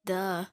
Duh.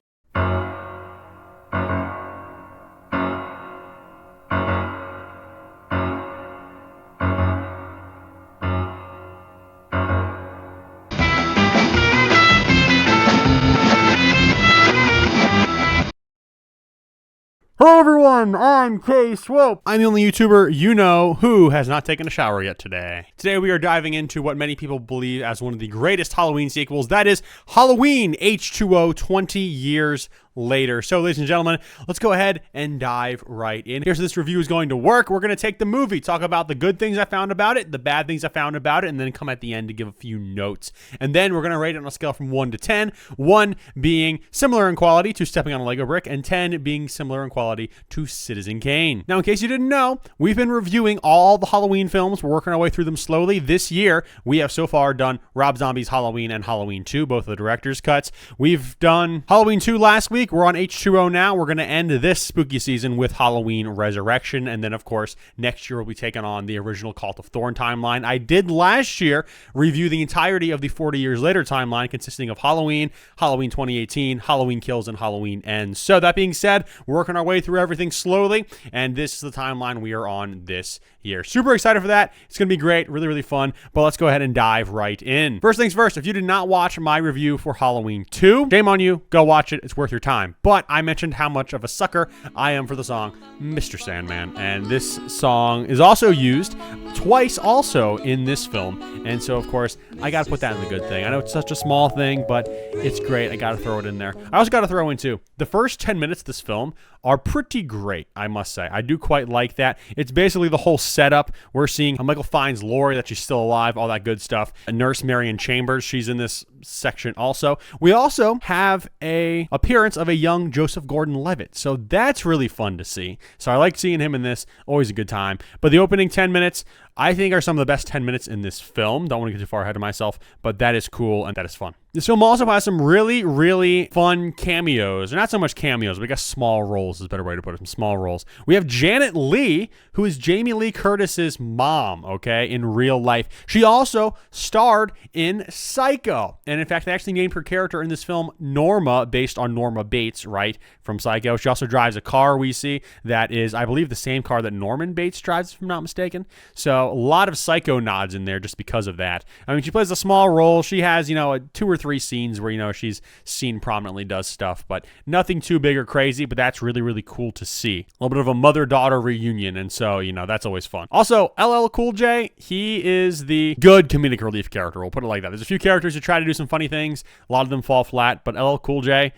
Hello everyone, I'm K-Swope. I'm the only YouTuber you know who has not taken a shower yet today. Today we are diving into what many people believe as one of the greatest Halloween sequels, that is Halloween H20 20 years later. So ladies and gentlemen, let's go ahead and dive right in. Here's how this review is going to work. We're going to take the movie, talk about the good things I found about it, the bad things I found about it, and then come at the end to give a few notes. And then we're going to rate it on a scale from 1 to 10, 1 being similar in quality to Stepping on a Lego Brick, and 10 being similar in quality to Citizen Kane. Now, in case you didn't know, we've been reviewing all the Halloween films. We're working our way through them slowly. This year, we have so far done Rob Zombie's Halloween and Halloween 2, both of the director's cuts. We've done Halloween 2 last week. We're on H20 now. We're going to end this spooky season with Halloween Resurrection. And then, of course, next year we'll be taking on the original Cult of Thorn timeline. I did last year review the entirety of the 40 years later timeline consisting of Halloween, Halloween 2018, Halloween Kills, and Halloween Ends. So that being said, we're working our way through everything slowly, and this is the timeline we are on this year. Super excited for that. It's going to be great, really, really fun, but let's go ahead and dive right in. First things first, if you did not watch my review for Halloween 2, shame on you, go watch it. It's worth your time. But I mentioned how much of a sucker I am for the song Mr. Sandman, and this song is also used twice also in this film, and so of course I gotta put that in the good thing. I know it's such a small thing, but it's great. I gotta throw it in there. I also gotta throw in too, the first 10 minutes of this film are pretty great, I must say. I do quite like that. It's basically the whole setup. We're seeing how Michael finds Laurie, that she's still alive, all that good stuff. Nurse Marion Chambers, she's in this section also. We also have a appearance of a young Joseph Gordon-Levitt, so that's really fun to see. So I like seeing him in this, always a good time. But the opening 10 minutes, I think, are some of the best 10 minutes in this film. Don't want to get too far ahead of myself, but that is cool and that is fun. This film also has some really, really fun cameos. Or not so much cameos, but I guess small roles is a better way to put it. Some small roles. We have Janet Leigh, who is Jamie Lee Curtis's mom, okay, in real life. She also starred in Psycho. And in fact, they actually named her character in this film Norma, based on Norma Bates, right, from Psycho. She also drives a car we see that is, I believe, the same car that Norman Bates drives, if I'm not mistaken. So a lot of Psycho nods in there just because of that. I mean, she plays a small role. She has, 2 or 3 scenes where, she's seen prominently, does stuff, but nothing too big or crazy, but that's really, really cool to see. A little bit of a mother-daughter reunion, and so, that's always fun. Also, LL Cool J, he is the good comedic relief character. We'll put it like that. There's a few characters who try to do some funny things. A lot of them fall flat, but LL Cool J,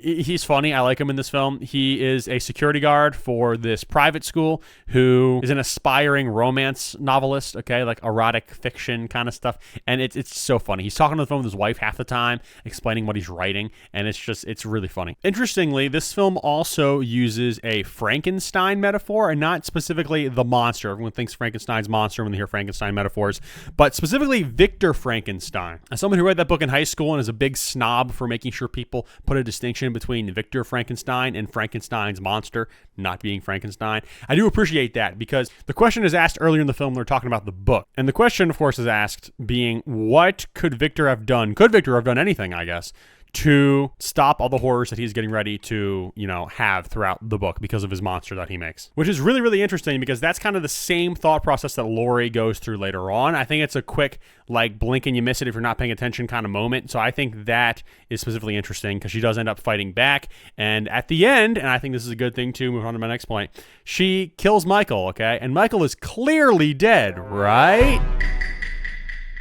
he's funny. I like him in this film. He is a security guard for this private school who is an aspiring romance novelist, okay, like erotic fiction kind of stuff. And it's so funny. He's talking on the phone with his wife half the time, explaining what he's writing, and it's really funny. Interestingly, this film also uses a Frankenstein metaphor, and not specifically the monster. Everyone thinks Frankenstein's monster when they hear Frankenstein metaphors, but specifically Victor Frankenstein. As someone who read that book in high school and is a big snob for making sure people put a distinction between Victor Frankenstein and Frankenstein's monster not being Frankenstein, I do appreciate that, because the question is asked earlier in the film. They're talking about the book, and the question, of course, is asked being, what could Victor have done? Could Victor have done anything, I guess, to stop all the horrors that he's getting ready to, have throughout the book because of his monster that he makes? Which is really, really interesting, because that's kind of the same thought process that Laurie goes through later on. I think it's a quick, blink and you miss it if you're not paying attention kind of moment. So I think that is specifically interesting, because she does end up fighting back. And at the end, and I think this is a good thing too, move on to my next point, she kills Michael, okay? And Michael is clearly dead, right?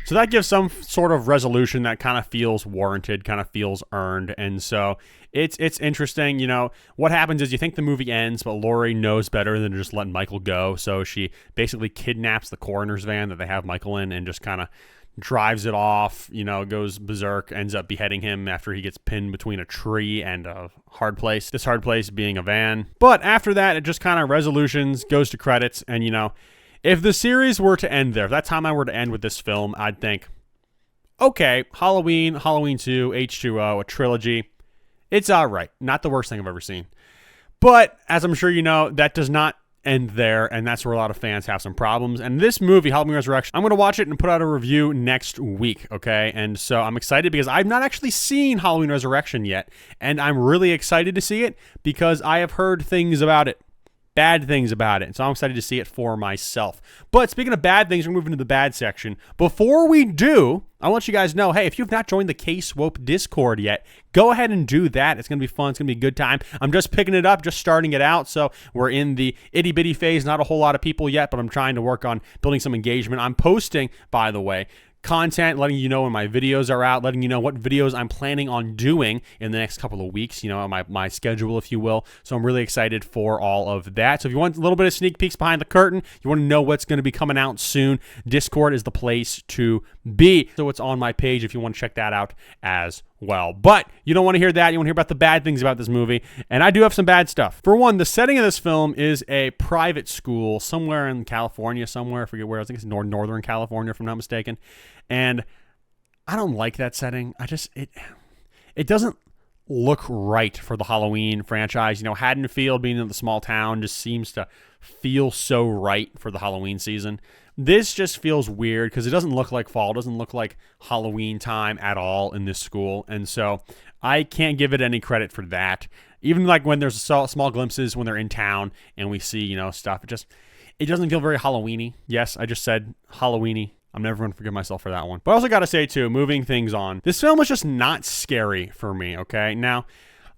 So that gives some sort of resolution that kind of feels warranted, kind of feels earned. And so it's interesting. What happens is you think the movie ends, but Laurie knows better than to just let Michael go. So she basically kidnaps the coroner's van that they have Michael in and just kind of drives it off, goes berserk, ends up beheading him after he gets pinned between a tree and a hard place. This hard place being a van. But after that, it just kind of resolutions, goes to credits, and if the series were to end there, if that timeline were to end with this film, I'd think, okay, Halloween, Halloween 2, H20, a trilogy, it's all right. Not the worst thing I've ever seen. But as I'm sure you know, that does not end there, and that's where a lot of fans have some problems. And this movie, Halloween Resurrection, I'm going to watch it and put out a review next week, okay? And so I'm excited because I've not actually seen Halloween Resurrection yet, and I'm really excited to see it because I have heard things about it. Bad things about it. And so I'm excited to see it for myself. But speaking of bad things, we're moving to the bad section. Before we do, I want you guys to know, hey, if you've not joined the K-Swope Discord yet, go ahead and do that. It's going to be fun. It's going to be a good time. I'm just picking it up, just starting it out. So we're in the itty-bitty phase. Not a whole lot of people yet, but I'm trying to work on building some engagement. I'm posting, by the way, content, letting you know when my videos are out, letting you know what videos I'm planning on doing in the next couple of weeks, you know, my schedule, if you will. So I'm really excited for all of that. So if you want a little bit of sneak peeks behind the curtain, you want to know what's going to be coming out soon, Discord is the place to be. So it's on my page if you want to check that out as well. But you don't want to hear that. You want to hear about the bad things about this movie. And I do have some bad stuff. For one, the setting of this film is a private school somewhere in California, somewhere. I forget where. I think it's Northern California, if I'm not mistaken. And I don't like that setting. It doesn't look right for the Halloween franchise. You know, Haddonfield being in the small town just seems to feel so right for the Halloween season. This just feels weird because it doesn't look like fall. It doesn't look like Halloween time at all in this school. And so I can't give it any credit for that. Even like when there's small glimpses when they're in town and we see, you know, stuff, it doesn't feel very Halloween-y. Yes, I just said Halloweeny. I'm never going to forgive myself for that one. But I also got to say, too, moving things on, this film was just not scary for me, okay? Now,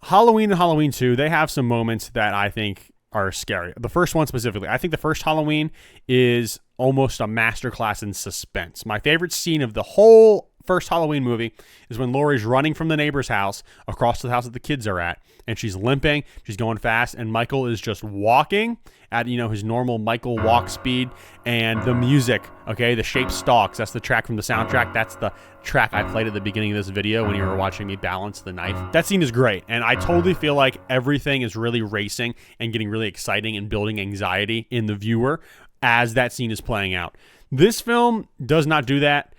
Halloween and Halloween 2, they have some moments that I think are scary. The first one specifically, I think the first Halloween is almost a masterclass in suspense. My favorite scene of the whole first Halloween movie is when Laurie's running from the neighbor's house across to the house that the kids are at, and she's limping, she's going fast, and Michael is just walking at, you know, his normal Michael walk speed, and the music, okay, the shape stalks, that's the track from the soundtrack, that's the track I played at the beginning of this video when you were watching me balance the knife. That scene is great, and I totally feel like everything is really racing and getting really exciting and building anxiety in the viewer as that scene is playing out. This film does not do that.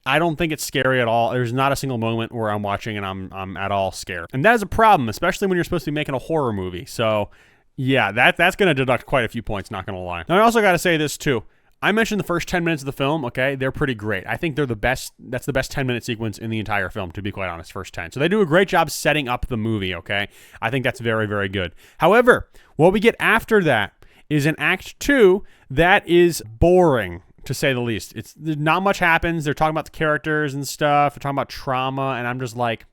I don't think it's scary at all. There's not a single moment where I'm watching and I'm at all scared. And that is a problem, especially when you're supposed to be making a horror movie. So yeah, that's going to deduct quite a few points, not going to lie. Now I also got to say this too. I mentioned the first 10 minutes of the film, okay? They're pretty great. I think they're the best. That's the best 10-minute sequence in the entire film, to be quite honest, first 10. So they do a great job setting up the movie, okay? I think that's very, very good. However, what we get after that is an Act 2 that is boring, to say the least. Not much happens. They're talking about the characters and stuff. They're talking about trauma, and I'm just like,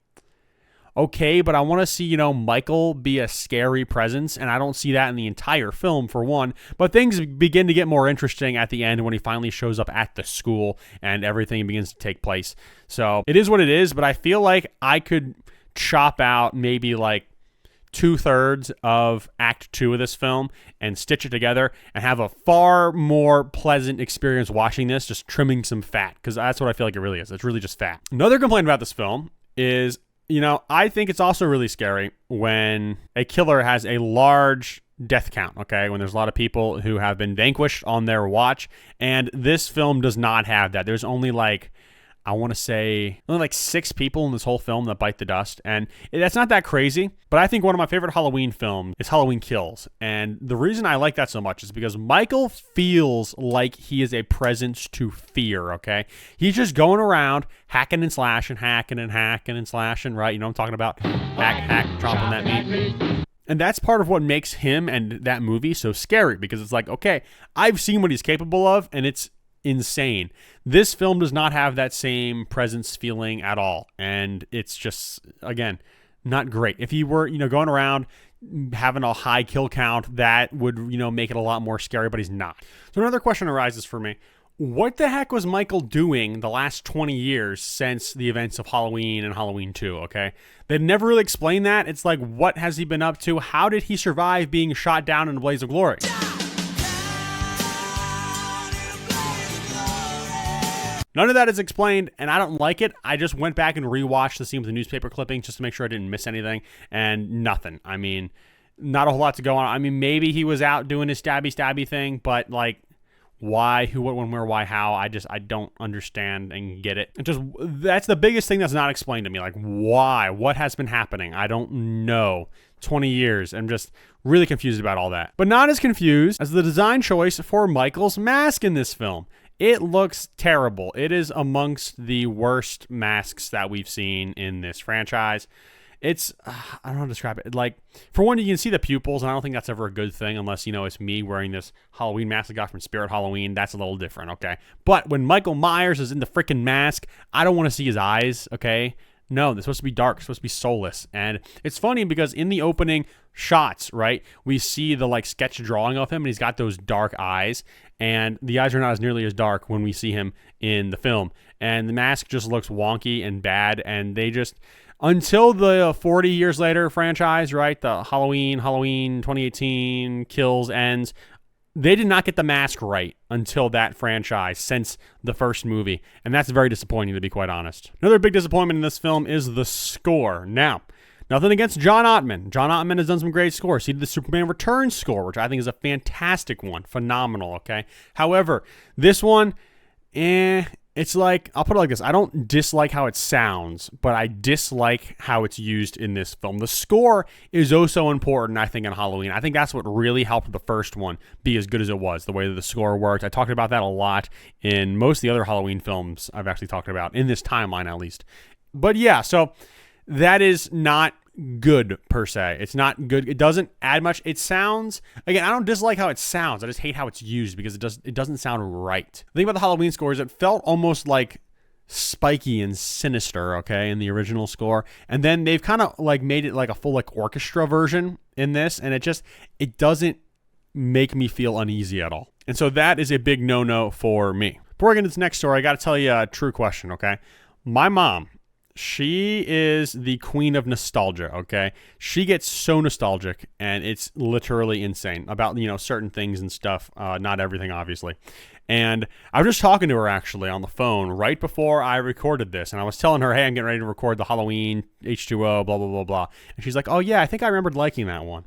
okay, but I want to see, you know, Michael be a scary presence, and I don't see that in the entire film, for one. But things begin to get more interesting at the end when he finally shows up at the school and everything begins to take place. So it is what it is, but I feel like I could chop out maybe like 2/3 of Act 2 of this film and stitch it together and have a far more pleasant experience watching this, just trimming some fat, because that's what I feel like it really is. It's really just fat. Another complaint about this film is, you know, I think it's also really scary when a killer has a large death count, okay? When there's a lot of people who have been vanquished on their watch, and this film does not have that. There's only like, I want to say, only like 6 people in this whole film that bite the dust, and that's not that crazy, but I think one of my favorite Halloween films is Halloween Kills, and the reason I like that so much is because Michael feels like he is a presence to fear, okay? He's just going around hacking and slashing, hacking and hacking and slashing, right? You know what I'm talking about? Hack, chomping that meat. And that's part of what makes him and that movie so scary, because it's like, okay, I've seen what he's capable of, and it's insane. This film does not have that same presence feeling at all, and it's just, again, not great. If he were, you know, going around having a high kill count, that would, you know, make it a lot more scary, but he's not. So another question arises for me. What the heck was Michael doing the last 20 years since the events of Halloween and Halloween 2, okay? They never really explained that. It's like, what has he been up to? How did he survive being shot down in a blaze of glory? None of that is explained, and I don't like it. I just went back and rewatched the scene with the newspaper clippings just to make sure I didn't miss anything, and nothing. I mean, not a whole lot to go on. I mean, maybe he was out doing his stabby thing, but, like, why, who, what, when, where, why, how. I don't understand and get it. That's the biggest thing that's not explained to me. Like, why? What has been happening? I don't know. 20 years. I'm just really confused about all that. But not as confused as the design choice for Michael's mask in this film. It looks terrible. It is amongst the worst masks that we've seen in this franchise. It's, I don't know how to describe it. Like, for one, you can see the pupils, and I don't think that's ever a good thing unless, it's me wearing this Halloween mask I got from Spirit Halloween. That's a little different, okay? But when Michael Myers is in the freaking mask, I don't want to see his eyes, okay? No, they're supposed to be dark, supposed to be soulless. And it's funny because in the opening shots, right, we see the, sketch drawing of him, and he's got those dark eyes, and the eyes are not as nearly as dark when we see him in the film. And the mask just looks wonky and bad, and they just... Until the 40 years later franchise, right, the Halloween 2018 Kills ends, they did not get the mask right until that franchise, since the first movie. And that's very disappointing, to be quite honest. Another big disappointment in this film is the score. Now, nothing against John Ottman. John Ottman has done some great scores. He did the Superman Returns score, which I think is a fantastic one. Phenomenal, okay? However, this one, it's like, I'll put it like this. I don't dislike how it sounds, but I dislike how it's used in this film. The score is oh so important, I think, in Halloween. I think that's what really helped the first one be as good as it was, the way that the score worked. I talked about that a lot in most of the other Halloween films I've actually talked about, in this timeline at least. But yeah, so that is not good per se. It's not good. It doesn't add much. It sounds, again, I don't dislike how it sounds. I just hate how it's used because it doesn't sound right. The thing about the Halloween score is it felt almost like spiky and sinister, okay, in the original score. And then they've kind of made it like a full orchestra version in this, and it doesn't make me feel uneasy at all. And so that is a big no-no for me. Before I get into this next story, I got to tell you a true question, okay? My mom, she is the queen of nostalgia, okay? She gets so nostalgic, and it's literally insane about, certain things and stuff. Not everything, obviously. And I was just talking to her, actually, on the phone right before I recorded this. And I was telling her, hey, I'm getting ready to record the Halloween H20, blah, blah, blah, blah. And she's like, oh, yeah, I think I remembered liking that one.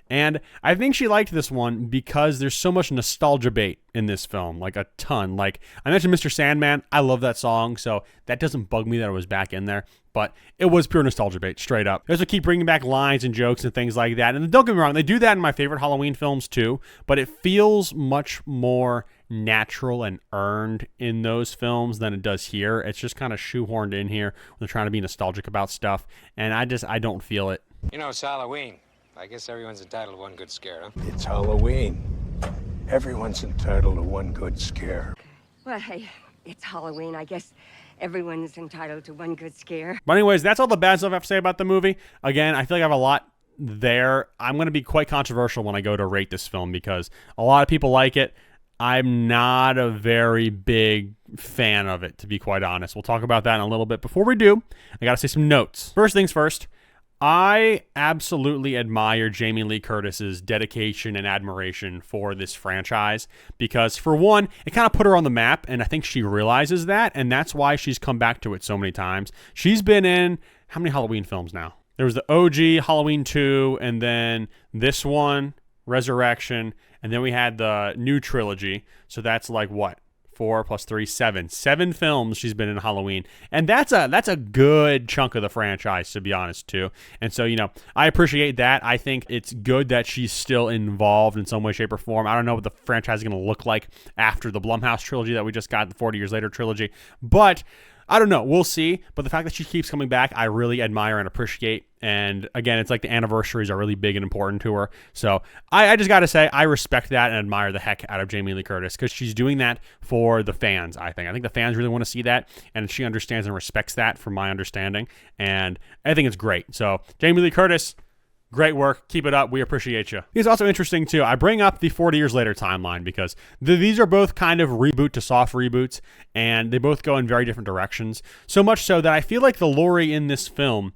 And I think she liked this one because there's so much nostalgia bait in this film, like a ton. Like I mentioned Mr. Sandman, I love that song, so that doesn't bug me that it was back in there. But it was pure nostalgia bait, straight up. They also keep bringing back lines and jokes and things like that. And don't get me wrong, they do that in my favorite Halloween films too, but it feels much more natural and earned in those films than it does here. It's just kind of shoehorned in here when they're trying to be nostalgic about stuff, and I don't feel it. It's Halloween. I guess everyone's entitled to one good scare, huh? It's Halloween. Everyone's entitled to one good scare. Well, hey, it's Halloween. I guess everyone's entitled to one good scare. But anyways, that's all the bad stuff I have to say about the movie. Again, I feel like I have a lot there. I'm going to be quite controversial when I go to rate this film because a lot of people like it. I'm not a very big fan of it, to be quite honest. We'll talk about that in a little bit. Before we do, I got to say some notes. First things first. I absolutely admire Jamie Lee Curtis's dedication and admiration for this franchise because, for one, it kind of put her on the map, and I think she realizes that, and that's why she's come back to it so many times. She's been in how many Halloween films now? There was the OG, Halloween 2, and then this one, Resurrection, and then we had the new trilogy, so that's like what? 4 + 3, 7. 7 films she's been in Halloween. And that's a good chunk of the franchise, to be honest, too. And so, I appreciate that. I think it's good that she's still involved in some way, shape, or form. I don't know what the franchise is going to look like after the Blumhouse trilogy that we just got, the 40 Years Later trilogy. But I don't know. We'll see. But the fact that she keeps coming back, I really admire and appreciate. And again, it's like the anniversaries are really big and important to her. So I just got to say, I respect that and admire the heck out of Jamie Lee Curtis because she's doing that for the fans, I think. I think the fans really want to see that, and she understands and respects that from my understanding. And I think it's great. So Jamie Lee Curtis, great work. Keep it up. We appreciate you. It's also interesting, too. I bring up the 40 Years Later timeline because these are both kind of reboot to soft reboots, and they both go in very different directions. So much so that I feel like the Laurie in this film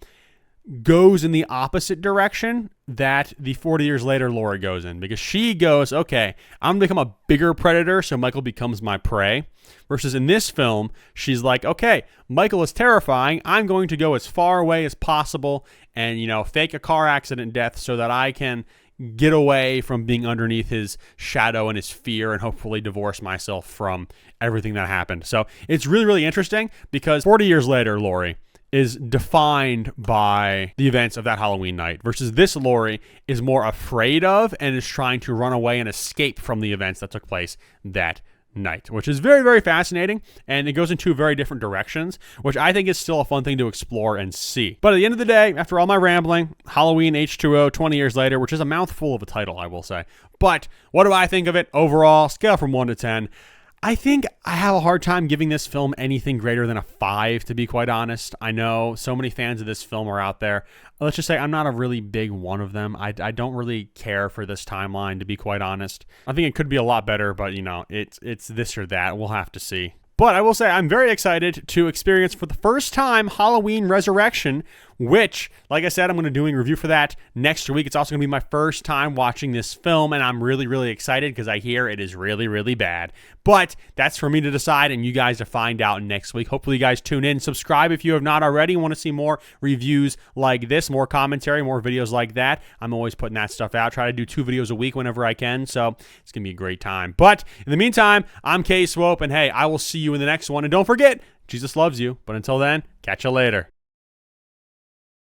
goes in the opposite direction that the 40 Years Later Laurie goes in, because she goes, okay, I'm going to become a bigger predator, so Michael becomes my prey. Versus in this film, she's like, okay, Michael is terrifying. I'm going to go as far away as possible and, fake a car accident death so that I can get away from being underneath his shadow and his fear and hopefully divorce myself from everything that happened. So it's really, really interesting because 40 years later, Laurie is defined by the events of that Halloween night versus this Laurie is more afraid of and is trying to run away and escape from the events that took place that night, which is very, very fascinating, and it goes in two very different directions, which I think is still a fun thing to explore and see. But at the end of the day, after all my rambling, Halloween H20 20 years later, which is a mouthful of a title, I will say. But what do I think of it overall? Scale from 1 to 10. I think I have a hard time giving this film anything greater than a 5, to be quite honest. I know so many fans of this film are out there. Let's just say I'm not a really big one of them. I don't really care for this timeline, to be quite honest. I think it could be a lot better, but, you know, it's this or that. We'll have to see. But I will say I'm very excited to experience for the first time Halloween Resurrection, which, like I said, I'm going to do a review for that next week. It's also going to be my first time watching this film, and I'm really, really excited because I hear it is really, really bad. But that's for me to decide and you guys to find out next week. Hopefully you guys tune in. Subscribe if you have not already and want to see more reviews like this, more commentary, more videos like that. I'm always putting that stuff out. Try to do 2 videos a week whenever I can, so it's going to be a great time. But in the meantime, I'm K Swope, and hey, I will see you in the next one. And don't forget, Jesus loves you. But until then, catch you later.